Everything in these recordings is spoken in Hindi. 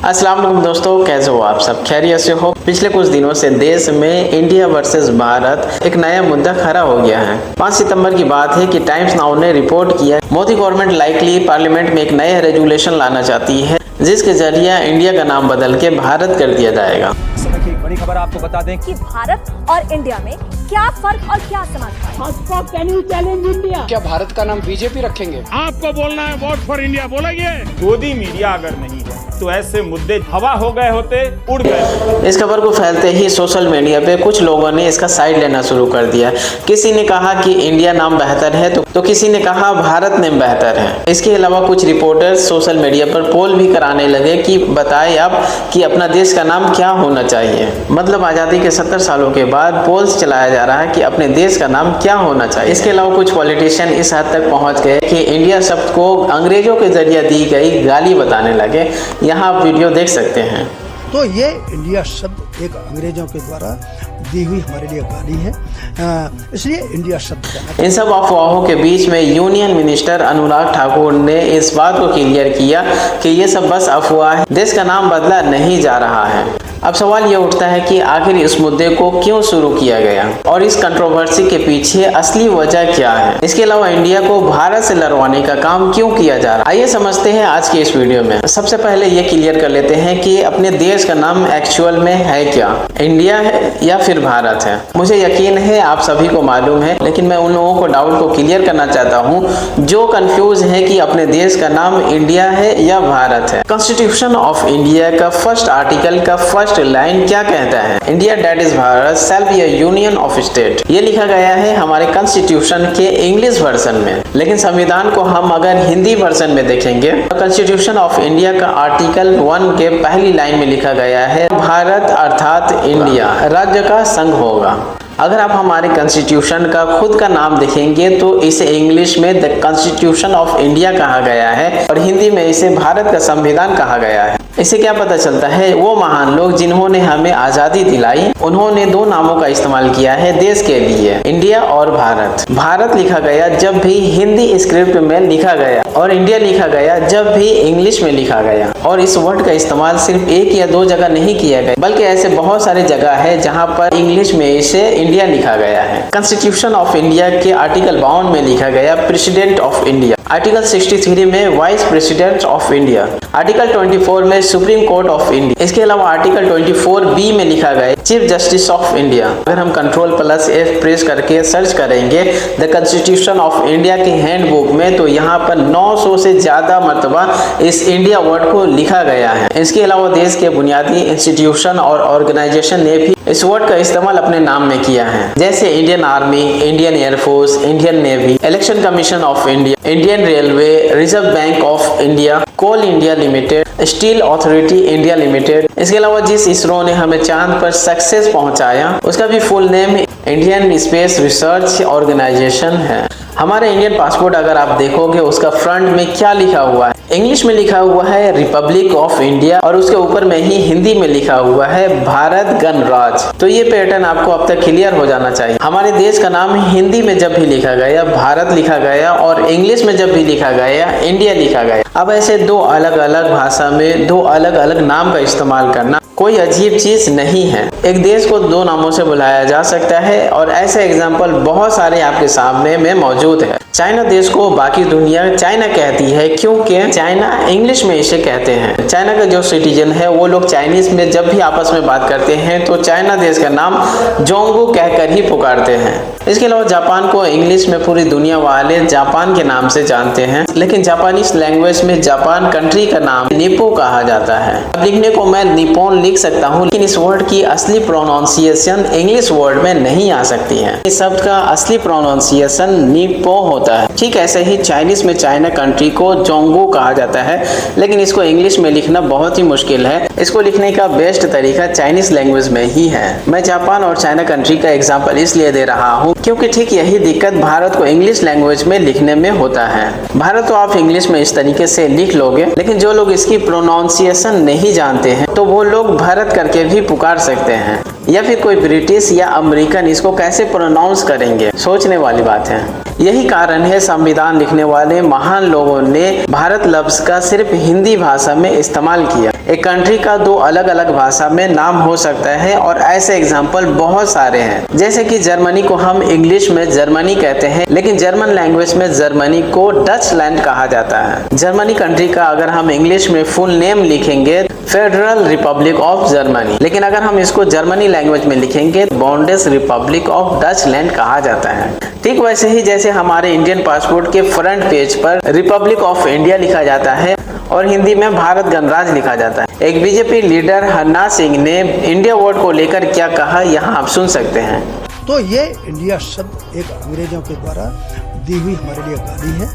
अस्सलाम वालेकुम दोस्तों, कैसे हो आप सब? खैरियत से हो? पिछले कुछ दिनों से देश में इंडिया वर्सेस भारत एक नया मुद्दा खड़ा हो गया है। 5 सितंबर की बात है कि टाइम्स नाउ ने रिपोर्ट किया मोदी गवर्नमेंट लाइकली पार्लियामेंट में एक नया रेजुलेशन लाना चाहती है जिसके जरिए इंडिया का नाम बदल के भारत कर दिया जाएगा। बड़ी खबर आपको बता दें कि भारत और इंडिया में क्या फर्क और क्या समानता है। Can you challenge India? क्या भारत का नाम बीजेपी रखेंगे? आपको बोलना है वोट फॉर इंडिया बोलेंगे। गोदी मीडिया अगर नहीं है तो ऐसे मुद्दे हवा हो गए होते, उड़ गए। इस खबर को फैलते ही सोशल मीडिया पे कुछ लोगों ने इसका साइड लेना शुरू कर दिया। किसी ने कहा कि इंडिया नाम बेहतर है तो किसी ने कहा भारत नाम बेहतर है। इसके अलावा कुछ रिपोर्टर्स सोशल मीडिया पर पोल भी कराने लगे कि बताएं आप कि अपना देश का नाम क्या होना चाहिए। मतलब आज़ादी के 70 सालों के बाद पोल्स चलाया जा रहा है कि अपने देश का नाम क्या होना चाहिए। इसके अलावा कुछ पॉलिटिशियन इस हद तक पहुंच गए कि इंडिया शब्द को अंग्रेजों के जरिए दी गई गाली बताने लगे। यहाँ आप वीडियो देख सकते हैं। तो ये इंडिया शब्द एक अंग्रेजों के द्वारा दी हुई हमारे लिए गाली है, इसलिए इंडिया शब्द। इन सब अफवाहों के बीच में यूनियन मिनिस्टर अनुराग ठाकुर ने इस बात को क्लियर किया कि ये सब बस अफवाह है, देश का नाम बदला नहीं जा रहा है। अब सवाल ये उठता है कि आखिर इस मुद्दे को क्यों शुरू किया गया और इस कंट्रोवर्सी के पीछे असली वजह क्या है। इसके अलावा इंडिया को भारत से लड़वाने का काम क्यों किया जा रहा है, आइए समझते हैं आज के इस वीडियो में। सबसे पहले ये क्लियर कर लेते हैं कि अपने देश का नाम एक्चुअल में है क्या, इंडिया है या फिर भारत है। मुझे यकीन है आप सभी को मालूम है, लेकिन मैं उन लोगों को डाउट को क्लियर करना चाहता हूँ जो कंफ्यूज है कि अपने देश का नाम इंडिया है या भारत है। कॉन्स्टिट्यूशन ऑफ इंडिया का फर्स्ट आर्टिकल का फर्स्ट लाइन क्या कहता है? India that is Bharat shall be a union of state. ये लिखा गया है हमारे कॉन्स्टिट्यूशन के इंग्लिश वर्जन में, लेकिन संविधान को हम अगर हिंदी वर्जन में देखेंगे तो कॉन्स्टिट्यूशन ऑफ इंडिया का आर्टिकल 1 के पहली लाइन में लिखा गया है भारत अर्थात इंडिया राज्य का संघ होगा। अगर आप हमारे कॉन्स्टिट्यूशन का खुद का नाम देखेंगे तो इसे इंग्लिश में द कॉन्स्टिट्यूशन ऑफ इंडिया कहा गया है और हिंदी में इसे भारत का संविधान कहा गया है। इससे क्या पता चलता है वो महान लोग जिन्होंने हमें आजादी दिलाई उन्होंने 2 नामों का इस्तेमाल किया है देश के लिए, इंडिया और भारत। भारत लिखा गया जब भी हिंदी स्क्रिप्ट में लिखा गया और इंडिया लिखा गया जब भी इंग्लिश में लिखा गया। और इस वर्ड का इस्तेमाल सिर्फ 1 या 2 जगह नहीं किया गया, बल्कि ऐसे बहुत सारे जगह है जहाँ पर इंग्लिश में इसे इंडिया लिखा गया है। कॉन्स्टिट्यूशन ऑफ इंडिया के आर्टिकल 52 में लिखा गया प्रेसिडेंट ऑफ इंडिया, आर्टिकल 63 में vice president of India, article 24 में सुप्रीम कोर्ट ऑफ इंडिया। इसके अलावा आर्टिकल 24B में लिखा गया चीफ जस्टिस ऑफ इंडिया। अगर हम Ctrl+F प्रेस करके सर्च करेंगे द कॉन्स्टिट्यूशन ऑफ इंडिया के हैंडबुक में तो यहाँ पर 900 से ज्यादा मरतबा इस इंडिया वर्ड को लिखा गया है। इसके अलावा देश के बुनियादी इंस्टीट्यूशन और ऑर्गेनाइजेशन ने भी इस वर्ड का इस्तेमाल अपने नाम में किया है, जैसे Indian Army, Indian Air Force, Indian Navy, Election Commission of India, Indian Railway, Reserve Bank of India, Coal India Limited, Steel Authority India Limited. इसके अलावा जिस इसरो ने हमें चांद पर सक्सेस पहुंचाया उसका भी full name Indian Space Research Organisation है। हमारे इंडियन पासपोर्ट अगर आप देखोगे उसका फ्रंट में क्या लिखा हुआ है, इंग्लिश में लिखा हुआ है रिपब्लिक ऑफ इंडिया और उसके ऊपर में ही हिंदी में लिखा हुआ है भारत गणराज। तो ये पैटर्न आपको अब तक क्लियर हो जाना चाहिए। हमारे देश का नाम हिंदी में जब भी लिखा गया भारत लिखा गया और इंग्लिश में जब भी लिखा गया इंडिया लिखा गया। अब ऐसे 2 अलग अलग भाषा में 2 अलग अलग नाम का इस्तेमाल करना कोई अजीब चीज नहीं है। एक देश को 2 नामों से बुलाया जा सकता है और ऐसे एग्जाम्पल बहुत सारे आपके सामने में मौजूद है। चाइना देश को बाकी दुनिया चाइना कहती है क्योंकि चाइना इंग्लिश में इसे कहते हैं। चाइना का जो सिटीजन है वो लोग चाइनीज में जब भी आपस में बात करते हैं तो चाइना देश का नाम जोंगू कहकर ही पुकारते हैं। इसके अलावा जापान को इंग्लिश में पूरी दुनिया वाले जापान के नाम से जानते हैं, लेकिन जापानीज लैंग्वेज में जापान कंट्री का नाम निप्पो कहा जाता है। अब लिखने को मैं निप्पॉन लिख सकता हूँ, लेकिन इस वर्ड की असली प्रोनाउंसिएशन इंग्लिश वर्ड में नहीं आ सकती है। इस शब्द का असली प्रोनाउंसिएशन निप्पो होता है। ठीक ऐसे ही चाइनीज में चाइना कंट्री को जोंगू कहा जाता है, लेकिन इसको इंग्लिश में लिखना बहुत ही मुश्किल है। इसको लिखने का बेस्ट तरीका चाइनीज लैंग्वेज में ही है। मैं जापान और चाइना कंट्री का एग्जाम्पल इसलिए दे रहा हूँ क्योंकि ठीक यही दिक्कत भारत को इंग्लिश लैंग्वेज में लिखने में होता है। भारत तो आप इंग्लिश में इस तरीके से लिख लोगे, लेकिन जो लोग इसकी प्रोनाउंसिएशन नहीं जानते हैं तो वो लोग भारत करके भी पुकार सकते हैं, या फिर कोई ब्रिटिश या अमेरिकन इसको कैसे प्रोनाउंस करेंगे, सोचने वाली बात है। यही कारण है संविधान लिखने वाले महान लोगों ने भारत लफ्ज का सिर्फ हिंदी भाषा में इस्तेमाल किया। एक कंट्री का दो अलग अलग भाषा में नाम हो सकता है और ऐसे एग्जाम्पल बहुत सारे हैं। जैसे कि जर्मनी को हम इंग्लिश में जर्मनी कहते हैं, लेकिन जर्मन लैंग्वेज में जर्मनी को डच लैंड कहा जाता है। जर्मनी कंट्री का अगर हम इंग्लिश में फुल नेम लिखेंगे फेडरल रिपब्लिक ऑफ जर्मनी, लेकिन अगर हम इसको जर्मनी लैंग्वेज में लिखेंगे बॉन्डेस रिपब्लिक ऑफ डच लैंड कहा जाता है। ठीक वैसे ही जैसे हमारे इंडियन पासपोर्ट के फ्रंट पेज पर रिपब्लिक ऑफ इंडिया लिखा जाता है और हिंदी में भारत गणराज्य लिखा जाता है। एक बीजेपी लीडर हरनाथ सिंह ने इंडिया वर्ड को लेकर क्या कहा, यहाँ आप सुन सकते हैं। तो ये इंडिया शब्द एक अंग्रेजों के द्वारा दी हुई हमारे लिए गाली है,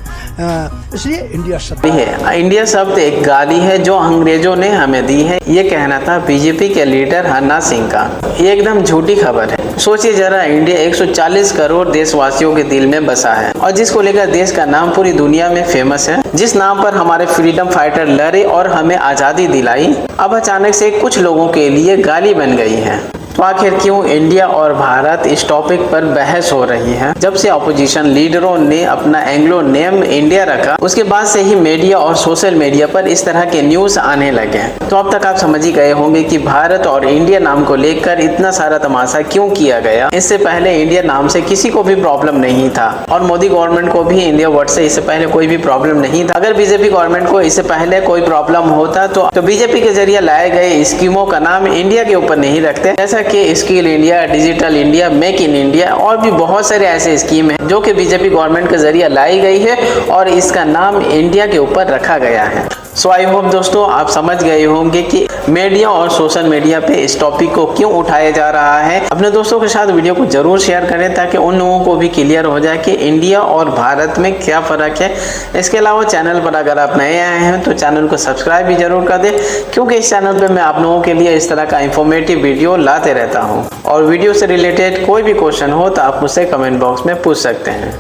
इसलिए इंडिया शब्द है। इंडिया शब्द एक गाली है जो अंग्रेजों ने हमें दी है, ये कहना था बीजेपी के लीडर हरनाथ सिंह का। ये एकदम झूठी खबर है। सोचिए जरा, इंडिया 140 करोड़ देशवासियों के दिल में बसा है और जिसको लेकर देश का नाम पूरी दुनिया में फेमस है, जिस नाम पर हमारे फ्रीडम फाइटर लड़े और हमें आजादी दिलाई, अब अचानक से कुछ लोगों के लिए गाली बन गई है। तो आखिर क्यों इंडिया और भारत इस टॉपिक पर बहस हो रही है? जब से अपोजिशन लीडरों ने अपना एंग्लो नेम इंडिया रखा, उसके बाद से ही मीडिया और सोशल मीडिया पर इस तरह के न्यूज आने लगे। तो अब तक आप समझ ही गए होंगे कि भारत और इंडिया नाम को लेकर इतना सारा तमाशा क्यों किया गया। इससे पहले इंडिया नाम से किसी को भी प्रॉब्लम नहीं था और मोदी गवर्नमेंट को भी इंडिया वर्ड से इससे पहले कोई भी प्रॉब्लम नहीं था। अगर बीजेपी गवर्नमेंट को इससे पहले कोई प्रॉब्लम होता तो बीजेपी के जरिए लाए गए स्कीमों का नाम इंडिया के ऊपर नहीं रखते, जैसा कि skill India, digital India, make in India और भी बहुत सारे ऐसे स्कीम हैं जो कि बीजेपी गवर्नमेंट के जरिए लाई गई है और इसका नाम इंडिया के ऊपर रखा गया है। सो आई होप दोस्तों आप समझ गए होंगे कि मीडिया और सोशल मीडिया पे इस टॉपिक को क्यों उठाया जा रहा है। अपने दोस्तों के साथ वीडियो को जरूर शेयर करें ताकि उन लोगों को भी क्लियर हो जाए कि इंडिया और भारत में क्या फ़र्क है। इसके अलावा चैनल पर अगर आप नए आए हैं तो चैनल को सब्सक्राइब भी जरूर कर दें, क्योंकि इस चैनल पर मैं आप लोगों के लिए इस तरह का इंफॉर्मेटिव वीडियो लाते रहता हूँ। और वीडियो से रिलेटेड कोई भी क्वेश्चन हो तो आप मुझसे कमेंट बॉक्स में पूछ सकते हैं।